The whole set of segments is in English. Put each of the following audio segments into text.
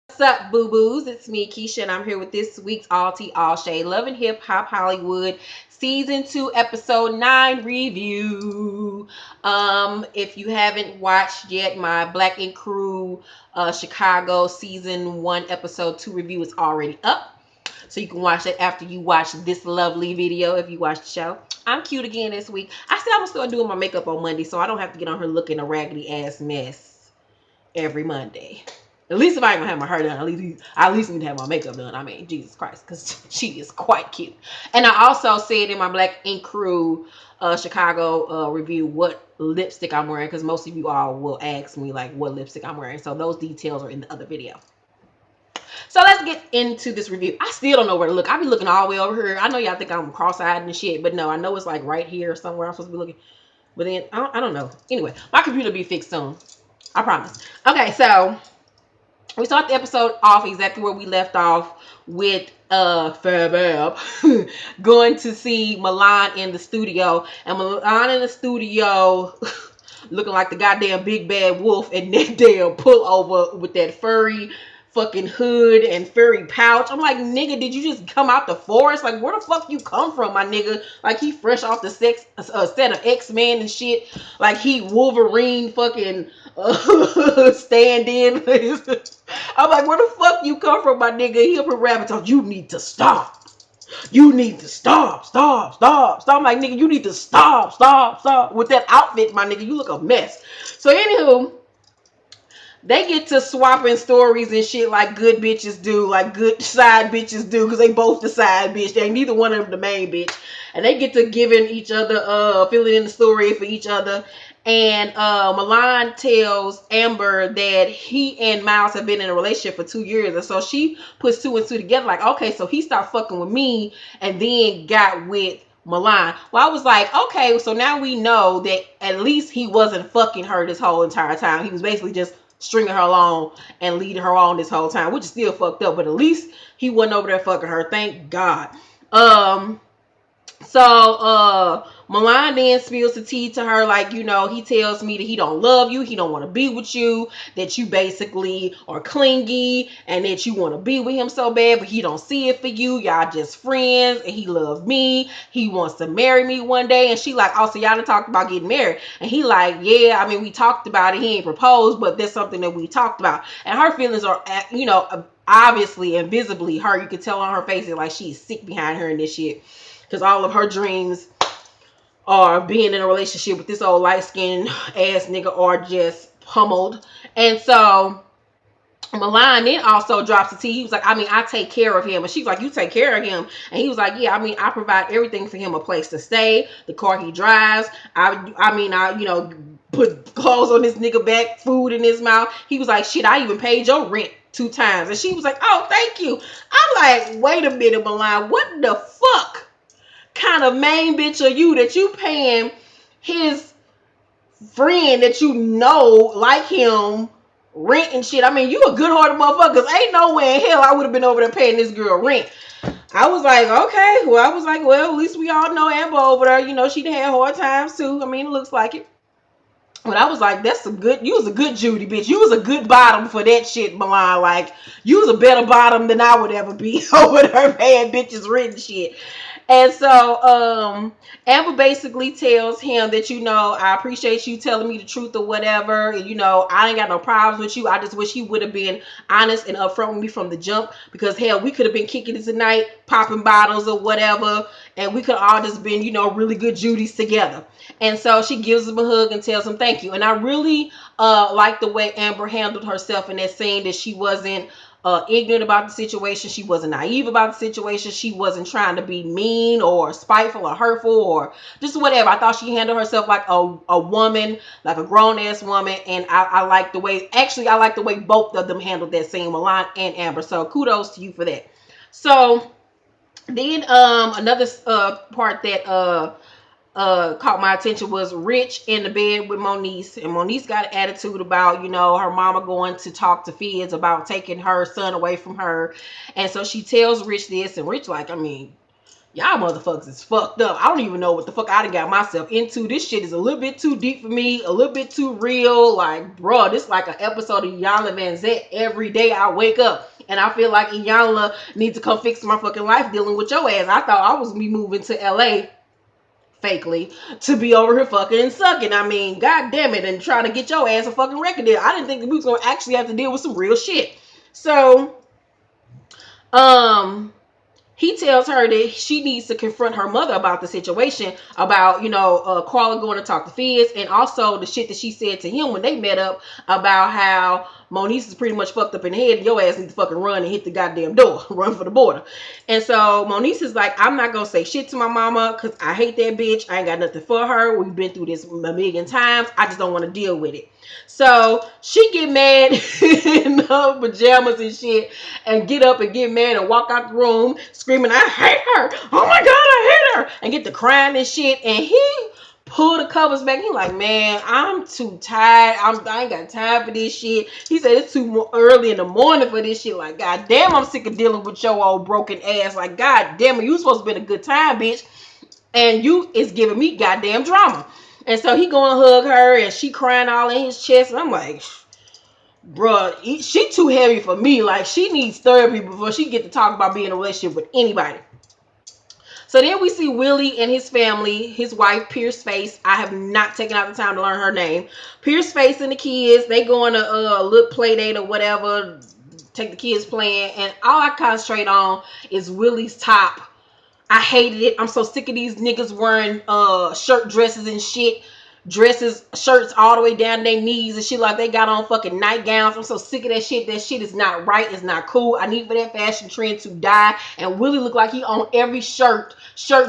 What's up, boo-boos? It's me, Keisha, and I'm here with this week's All Tea, All Shade Love and Hip Hop Hollywood Season 2, Episode 9 review. If you haven't watched yet, my Black and Crew Chicago Season 1, Episode 2 review is already up. So you can watch that after you watch this lovely video if you watch the show. I'm cute again this week. I said I'm going to start doing my makeup on Monday so I don't have to get on her looking a raggedy ass mess every Monday. At least if I ain't gonna have my hair done, at least need to have my makeup done. I mean, Jesus Christ, because she is quite cute. And I also said in my Black Ink Crew Chicago review what lipstick I'm wearing, because most of you all will ask me like what lipstick I'm wearing. So those details are in the other video. So let's get into this review. I still don't know where to look. I be looking all the way over here. I know y'all think I'm cross-eyed and shit, but no, I know it's like right here somewhere I'm supposed to be looking. But then I don't know. Anyway, my computer will be fixed soon. I promise. Okay, so we start the episode off exactly where we left off with Fabab going to see Milan in the studio, and Milan in the studio looking like the goddamn big bad wolf, and that damn pullover with that furry fucking hood and furry pouch. I'm like, nigga, did you just come out the forest? Like, where the fuck you come from, my nigga? Like, he fresh off the set of X-Men and shit. Like, he Wolverine fucking stand in. I'm like, where the fuck you come from, my nigga? He up in rabbit talk. You need to stop. You need to stop. I'm like, nigga, you need to stop. With that outfit, my nigga, you look a mess. So, anywho, they get to swapping stories and shit like good bitches do, like good side bitches do, because they both the side bitch. They ain't neither one of them the main bitch. And they get to giving each other, filling in the story for each other. And Milan tells Amber that he and Miles have been in a relationship for 2 years. And so she puts two and two together, like, okay, so he stopped fucking with me and then got with Milan. Well, I was like, okay, so now we know that at least he wasn't fucking her this whole entire time. He was basically just stringing her along and leading her on this whole time, which is still fucked up, but at least he wasn't over there fucking her, thank God. Milan then spills the tea to her, like, you know, he tells me that he don't love you, he don't want to be with you, that you basically are clingy, and that you want to be with him so bad, but he don't see it for you, y'all just friends, and he loves me, he wants to marry me one day. And she like, oh, so y'all done talked about getting married? And he like, yeah, I mean, we talked about it, he ain't proposed, but that's something that we talked about. And her feelings are, you know, obviously and visibly hurt. You could tell on her face that like she's sick behind her in this shit, because all of her dreams are being in a relationship with this old light-skinned ass nigga are just pummeled. And so Milan then also drops the tea. He was like, I mean, I take care of him. And she's like, you take care of him? And he was like, yeah, I mean, I provide everything for him, a place to stay, the car he drives. I you know, put clothes on this nigga back, food in his mouth. He was like, shit, I even paid your rent 2 times. And she was like, oh, thank you. I'm like, wait a minute, Milan, what the fuck kind of main bitch are you that you paying his friend that you know like him rent and shit? I mean, you a good hearted motherfucker, because ain't no way in hell I would have been over there paying this girl rent. I was like, okay. Well, I was like, well, at least we all know Amber over there. You know, she had hard times too. I mean, it looks like it. But I was like, you was a good Judy, bitch. You was a good bottom for that shit, Milan. Like, you was a better bottom than I would ever be over there paying bitches rent and shit. And so Amber basically tells him that, you know, I appreciate you telling me the truth or whatever. And, you know, I ain't got no problems with you. I just wish he would have been honest and upfront with me from the jump. Because, hell, we could have been kicking it tonight, popping bottles or whatever. And we could all just been, you know, really good Judys together. And so she gives him a hug and tells him thank you. And I really like the way Amber handled herself in that scene, that she wasn't ignorant about the situation. She wasn't naive about the situation. She wasn't trying to be mean or spiteful or hurtful or just whatever. I thought she handled herself like a woman, like a grown-ass woman. And I like the way, actually, I like the way both of them handled that scene, Milan and Amber. So kudos to you for that. So then another part that caught my attention was Rich in the bed with Moniece, and Moniece got an attitude about, you know, her mama going to talk to Fizz about taking her son away from her. And so she tells Rich this, and Rich like, I mean, Y'all motherfuckers is fucked up. I don't even know what the fuck I done got myself into. This shit is a little bit too deep for me, a little bit too real. Like, bro, this is like an episode of Iyanla Vanzant every day I wake up. And I feel like Iyanla needs to come fix my fucking life dealing with your ass. I thought I was me moving to LA fakely to be over here fucking and sucking. I mean, god damn it, and trying to get your ass a fucking record deal. I didn't think that we was gonna actually have to deal with some real shit. So, um, he tells her that she needs to confront her mother about the situation, about, Carla going to talk to Fizz, and also the shit that she said to him when they met up about how Moniece is pretty much fucked up in the head. Your ass needs to fucking run and hit the goddamn door, run for the border. And so Moniece is like, I'm not gonna say shit to my mama because I hate that bitch. I ain't got nothing for her. We've been through this a million times. I just don't want to deal with it. So she get mad in her pajamas and shit, and get up and get mad and walk out the room screaming, I hate her. Oh my god, I hate her. And get to crying and shit. And he pull the covers back. He like, man, I'm too tired. I ain't got time for this shit. He said it's too early in the morning for this shit. Like, god damn, I'm sick of dealing with your old broken ass. Like, god damn it, you supposed to be a good time, bitch. And you is giving me goddamn drama. And so he going to hug her, and she crying all in his chest. And I'm like, bruh, she too heavy for me. Like, she needs therapy before she get to talk about being in a relationship with anybody. So then we see Willie and his family, his wife, Pierce Face. I have not taken out the time to learn her name. Pierce Face and the kids, they go on a little play date or whatever, take the kids playing. And all I concentrate on is Willie's top. I hated it. I'm so sick of these niggas wearing shirt dresses and shit. Dresses, shirts all the way down their knees and shit, like they got on fucking nightgowns. I'm so sick of that shit. That shit is not right. It's not cool. I need for that fashion trend to die. And Willie look like he on every shirt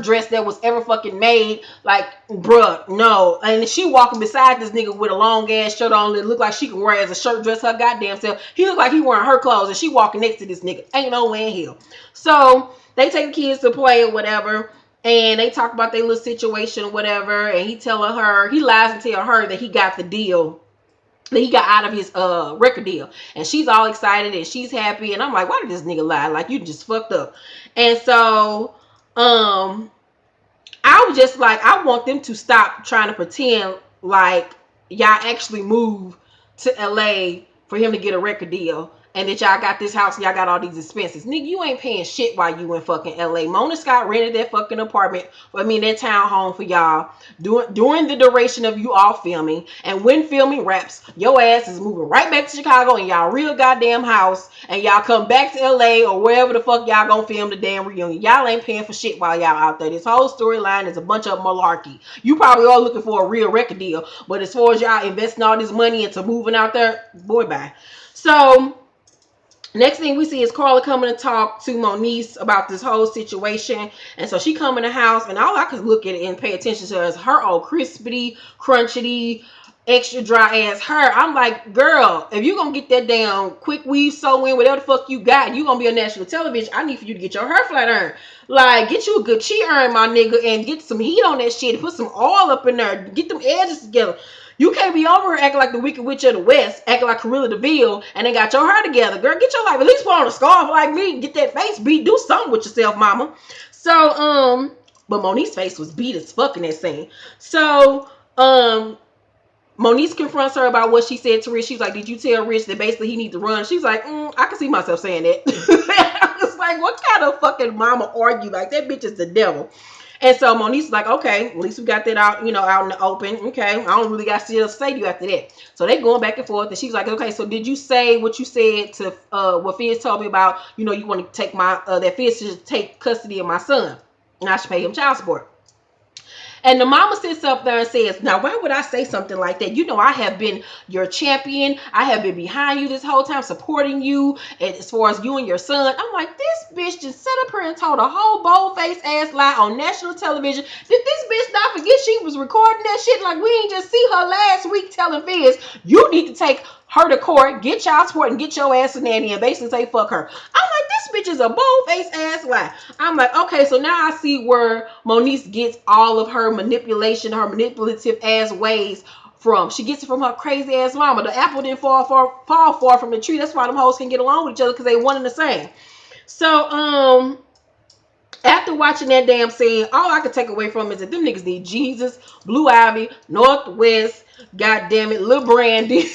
dress that was ever fucking made. Like, bruh, no. And she walking beside this nigga with a long ass shirt on that look like she can wear as a shirt dress her goddamn self. He look like he wearing her clothes and she walking next to this nigga. Ain't no way in hell. So they take the kids to play or whatever, and they talk about their little situation or whatever, and he lies and tell her that he got the deal, that he got out of his record deal. And she's all excited and she's happy, and I'm like, why did this nigga lie? Like, you just fucked up. And so I was just like, I want them to stop trying to pretend like y'all actually moved to LA for him to get a record deal, and that y'all got this house and y'all got all these expenses. Nigga, you ain't paying shit while you in fucking LA. Mona Scott rented that fucking apartment, that townhome for y'all during the duration of you all filming. And when filming wraps, your ass is moving right back to Chicago in y'all real goddamn house, and y'all come back to LA or wherever the fuck y'all gonna film the damn reunion. Y'all ain't paying for shit while y'all out there. This whole storyline is a bunch of malarkey. You probably are looking for a real record deal, but as far as y'all investing all this money into moving out there, boy, bye. So next thing we see is Carla coming to talk to Moniece about this whole situation. And so she come in the house, and all I could look at it and pay attention to is her old crispity, crunchity, extra dry ass hair. I'm like, girl, if you gonna get that damn quick weave sew in, whatever the fuck you got, you gonna be on national television, I need for you to get your hair flat ironed. Like, get you a good chi iron, my nigga, and get some heat on that shit. Put some oil up in there. Get them edges together. You can't be over here acting like the Wicked Witch of the West, acting like Cruella de Vil, and they got your hair together. Girl, get your life. At least put on a scarf like me. Get that face beat. Do something with yourself, mama. So, but Monique's face was beat as fuck in that scene. So, Monique confronts her about what she said to Rich. She's like, did you tell Rich that basically he needs to run? She's like, I can see myself saying that. It's like, what kind of fucking mama are you? Like, that bitch is the devil. And so Monique's like, okay, at least we got that out, out in the open. Okay, I don't really got to say to you after that. So they going back and forth, and she's like, okay, so did you say what you said to what Fizz told me about, you want to take my, that Fizz should take custody of my son, and I should pay him child support. And the mama sits up there and says, now, why would I say something like that? I have been your champion. I have been behind you this whole time, supporting you as far as you and your son. I'm like, this bitch just sat up here and told a whole bold-faced ass lie on national television. Did this bitch not forget she was recording that shit? Like, we ain't just see her last week telling Fizz, you need to take her to court, get child support, and get your ass a nanny, and basically say fuck her. I'm like, this bitch is a bold-faced ass lie. I'm like, okay, so now I see where Monique gets all of her manipulation, her manipulative ass ways from. She gets it from her crazy ass mama. The apple didn't fall far from the tree. That's why them hoes can get along with each other, because they one and the same. So, After watching that damn scene, all I could take away from it is that them niggas need Jesus, Blue Ivy, Northwest, goddamn it, Lil Brandy,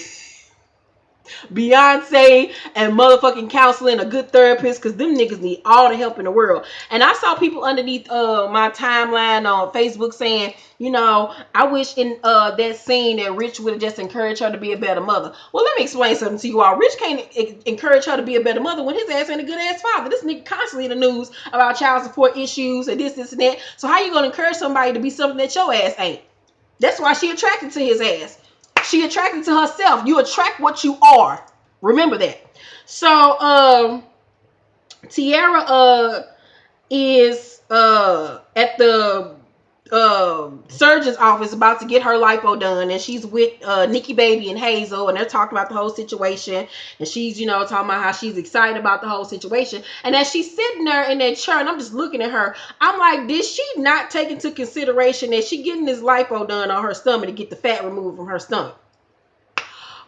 Beyonce, and motherfucking counseling, a good therapist, because them niggas need all the help in the world. And I saw people underneath my timeline on Facebook saying, you know, I wish in that scene that Rich would have just encouraged her to be a better mother. Well, let me explain something to you all. Rich can't encourage her to be a better mother when his ass ain't a good ass father. This nigga constantly in the news about child support issues and this and that. So how you gonna encourage somebody to be something that your ass ain't? That's why she attracted to his ass. She attracted to herself. You attract what you are. Remember that. So Tiara is at the surgeon's office about to get her lipo done, and she's with Nikki Baby and Hazel, and they're talking about the whole situation, and she's, you know, talking about how she's excited about the whole situation. And as she's sitting there in that chair, and I'm just looking at her, I'm like, did she not take into consideration that she getting this lipo done on her stomach to get the fat removed from her stomach?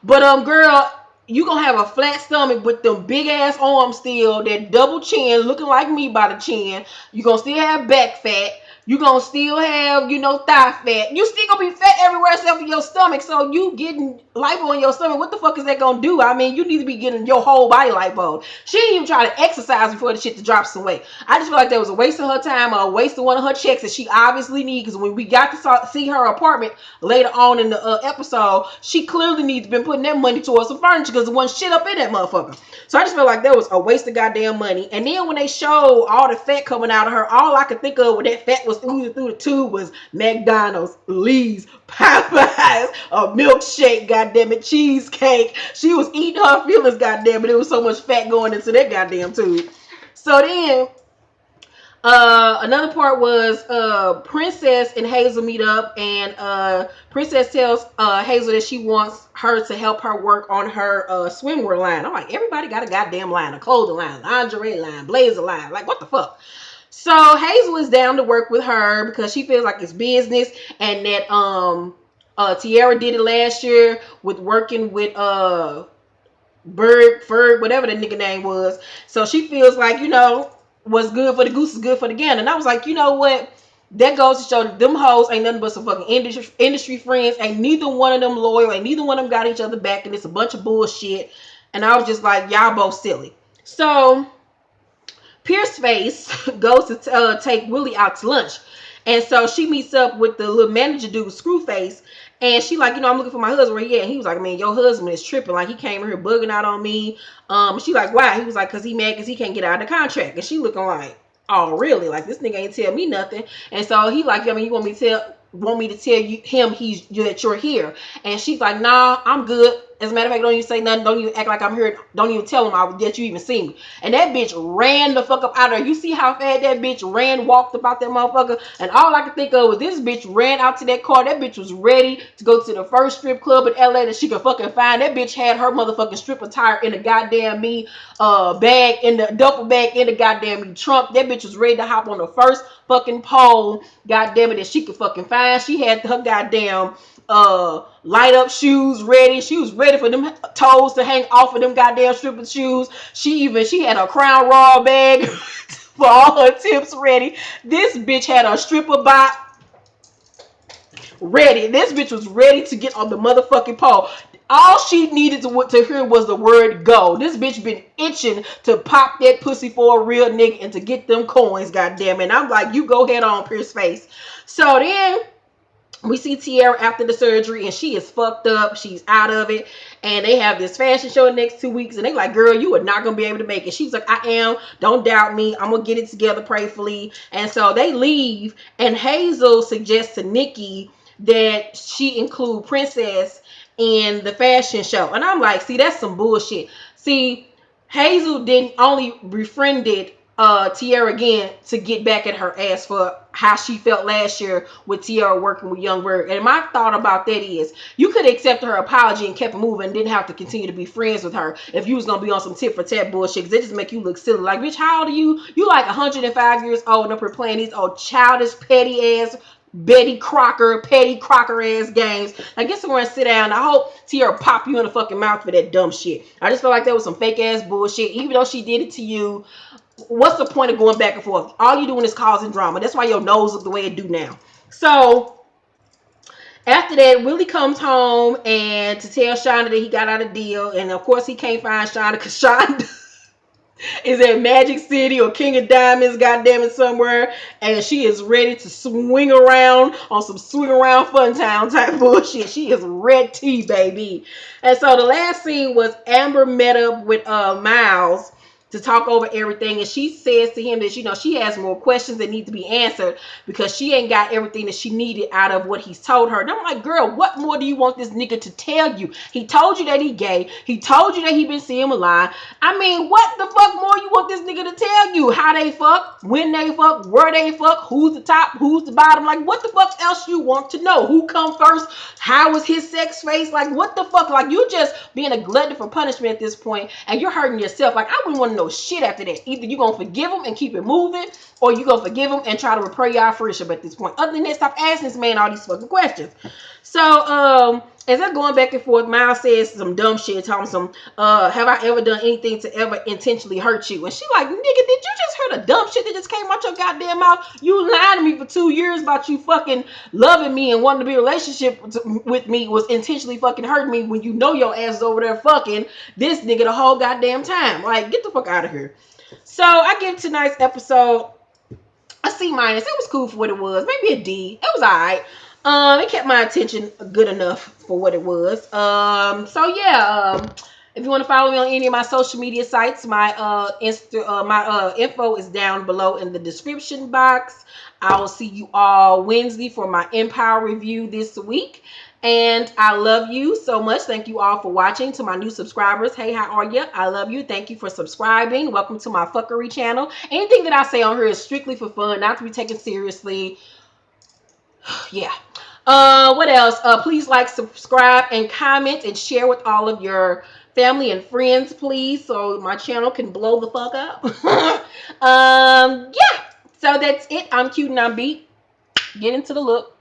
But girl, you gonna have a flat stomach with them big ass arms still, that double chin, looking like me by the chin. You gonna still have back fat. You gonna still have, you know, thigh fat. You still gonna be fat everywhere except for your stomach. So you getting lipo in your stomach, what the fuck is that gonna do? I mean, you need to be getting your whole body lipo. She didn't even try to exercise before the shit to drop some weight. I just feel like that was a waste of her time, or a waste of one of her checks that she obviously needs. Because when we got to see her apartment later on in the episode, she clearly needs to been putting that money towards some furniture, because there wasn't shit up in that motherfucker. So I just feel like that was a waste of goddamn money. And then when they showed all the fat coming out of her, all I could think of when that fat was oozing through the tube was McDonald's, Lee's, Popeyes, a milkshake, goddamn it, cheesecake. She was eating her feelings, goddamn it. There was so much fat going into that goddamn tube. So then another part was Princess and Hazel meet up, and Princess tells Hazel that she wants her to help her work on her swimwear line. I'm like, everybody got a goddamn line, a clothing line, lingerie line, blazer line. Like, what the fuck? So Hazel is down to work with her because she feels like it's business, and that Tiara did it last year with working with Ferg, whatever the nigga name was. So she feels like, you know, what's good for the goose is good for the gander. And I was like, you know what? That goes to show that them hoes ain't nothing but some fucking industry friends. Ain't neither one of them loyal. Ain't neither one of them got each other back. And it's a bunch of bullshit. And I was just like, y'all both silly. So Pierce Face goes to take Willie out to lunch. And so she meets up with the little manager dude, Screwface. And she like, you know, I'm looking for my husband. Where he at? And he was like, man, your husband is tripping. Like, he came here bugging out on me. She like, why? He was like, because he mad because he can't get out of the contract. And she looking like, oh, really? Like, this nigga ain't tell me nothing. And so he like, I mean, you want me to tell you him that you're here? And she's like, nah, I'm good. As a matter of fact, don't even say nothing. Don't even act like I'm here. Don't even tell him that you even see me. And that bitch ran the fuck up out of there. You see how fast that bitch walked about that motherfucker? And all I could think of was this bitch ran out to that car. That bitch was ready to go to the first strip club in LA that she could fucking find. That bitch had her motherfucking strip attire in the goddamn me bag, in the duffel bag, in the goddamn me trunk. That bitch was ready to hop on the first fucking pole, goddamn it, that she could fucking find. She had her goddamn light up shoes ready. She was ready for them toes to hang off of them goddamn stripper shoes. She had her Crown Royal bag for all her tips ready. This bitch had a stripper bot ready. This bitch was ready to get on the motherfucking pole. All she needed to hear was the word go. This bitch been itching to pop that pussy for a real nigga and to get them coins, goddamn it. And I'm like, you go head on, Pierce Face. So then we see Tiara after the surgery, and she is fucked up. She's out of it. And they have this fashion show next 2 weeks. And they like, girl, you are not going to be able to make it. She's like, I am. Don't doubt me. I'm going to get it together prayerfully. And so they leave. And Hazel suggests to Nikki that she include Princess in the fashion show. And I'm like, see, that's some bullshit. See, Hazel didn't only befriended Tiara again to get back at her ass for how she felt last year with Tiara working with Young Bird. And my thought about that is, you could accept her apology and kept moving and didn't have to continue to be friends with her if you was gonna be on some tit for tat bullshit, because they just make you look silly. Like, bitch, how old are you? You like 105 years old and up here playing these old childish, petty ass petty Crocker ass games. Like, get somewhere and sit down. I hope Tiara pop you in the fucking mouth for that dumb shit. I just felt like that was some fake ass bullshit. Even though she did it to you, what's the point of going back and forth? All you doing is causing drama. That's why your nose look the way it do now. So after that, Willie comes home and to tell Shonda that he got out a deal, and of course he can't find Shonda because Shonda is at Magic City or King of Diamonds, goddamn it, somewhere, and she is ready to swing around on some swing around fun town type bullshit. She is red tea, baby. And so the last scene was Amber met up with Miles to talk over everything, and she says to him that she has more questions that need to be answered because she ain't got everything that she needed out of what he's told her. And I'm like, girl, what more do you want this nigga to tell you? He told you that he gay. He told you that he been seeing Milan. I mean, what the fuck more you want this nigga to tell you? How they fuck, when they fuck, where they fuck, who's the top, who's the bottom? Like, what the fuck else you want to know? Who come first? How was his sex face? Like, what the fuck? Like, you just being a glutton for punishment at this point, and you're hurting yourself. Like, I wouldn't want to know shit after that. Either you gonna forgive him and keep it moving, or you gonna forgive him and try to repair your friendship at this point. Other than that, stop asking this man all these fucking questions. So, as they're going back and forth, Miles says some dumb shit, telling some, have I ever done anything to ever intentionally hurt you? And she like, nigga, did you just hear the dumb shit that just came out your goddamn mouth? You lied to me for 2 years about you fucking loving me and wanting to be in a relationship with me was intentionally fucking hurting me when you know your ass is over there fucking this nigga the whole goddamn time. Like, get the fuck out of here. So I give tonight's episode a C minus. It was cool for what it was. Maybe a D. It was alright. It kept my attention good enough for what it was. So yeah. If you want to follow me on any of my social media sites, my info is down below in the description box. I will see you all Wednesday for my Empire review this week. And I love you so much. Thank you all for watching. To my new subscribers, hey, how are you? I love you. Thank you for subscribing. Welcome to my fuckery channel. Anything that I say on here is strictly for fun, not to be taken seriously. Yeah. What else? Please like, subscribe, and comment, and share with all of your family and friends, please, so my channel can blow the fuck up. Yeah. So that's it. I'm cute and I'm beat. Get into the look.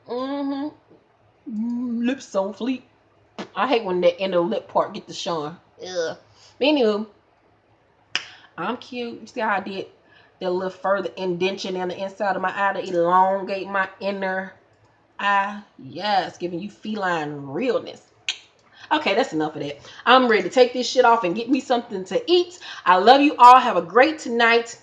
Lips on fleek. I hate when that inner lip part get to showing. Ugh. But anywho, I'm cute. You see how I did that little further indentation on the inside of my eye to elongate my inner eye? Yes, giving you feline realness. Okay, that's enough of that. I'm ready to take this shit off and get me something to eat. I love you all. Have a great tonight.